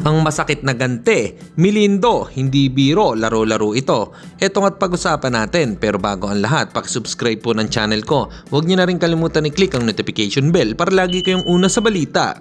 Ang masakit na ganti, Milindo, hindi biro, laro-laro ito. Ito nga't pag-usapan natin, pero bago ang lahat, pakisubscribe po ng channel ko. Huwag niyo na rin kalimutan i-click ang notification bell para lagi kayong una sa balita.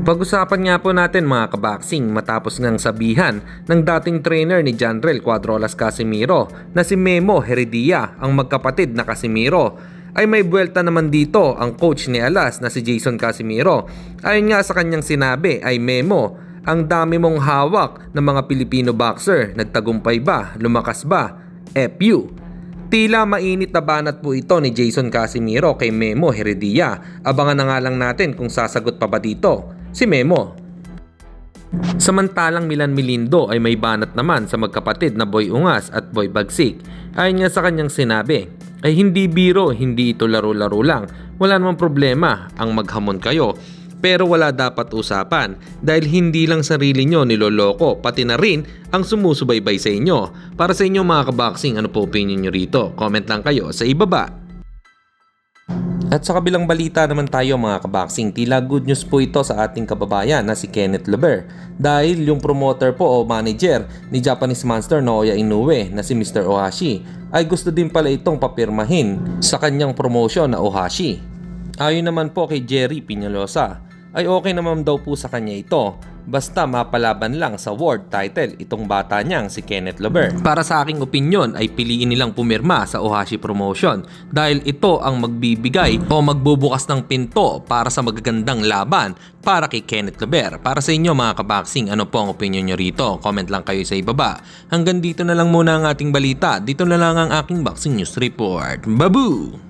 Pag-usapan nga po natin mga kaboxing matapos ngang sabihan ng dating trainer ni Janrel Cuadrolas Casimiro na si Memo Heredia, ang magkapatid na Casimiro, ay may buwelta naman dito ang coach ni Alas na si Jason Casimiro. Ayon nga sa kanyang sinabi ay, Memo, ang dami mong hawak ng mga Pilipino boxer, nagtagumpay ba? Lumakas ba? FU. Tila mainit na banat po ito ni Jason Casimiro kay Memo Heredia. Abangan na nga lang natin kung sasagot pa ba dito si Memo. Samantalang Milan Milindo ay may banat naman sa magkapatid na Boy Ungas at Boy Bagsik. Ayon nga sa kanyang sinabi ay hindi biro, hindi ito laro-laro lang. Wala namang problema ang maghamon kayo. Pero wala dapat usapan dahil hindi lang sarili nyo niloloko, pati na rin ang sumusubaybay sa inyo. Para sa inyo mga kaboxing, ano po opinion nyo rito? Comment lang kayo sa ibaba. At sa kabilang balita naman tayo mga kaboxing, tila good news po ito sa ating kababayan na si Kenneth Leber. Dahil yung promoter po o manager ni Japanese Monster Naoya Inoue na si Mr. Ohashi ay gusto din pala itong papirmahin sa kanyang promotion na Ohashi. Ayon naman po kay Jerry Piñalosa ay okay naman daw po sa kanya ito basta mapalaban lang sa world title itong bata niyang si Kenneth Leber. Para sa aking opinyon ay piliin nilang pumirma sa Ohashi Promotion dahil ito ang magbibigay o magbubukas ng pinto para sa magagandang laban para kay Kenneth Leber. Para sa inyo mga kaboxing, ano po ang opinyon nyo rito? Comment lang kayo sa ibaba. Hanggang dito na lang muna ang ating balita. Dito na lang ang aking boxing news report. Babu!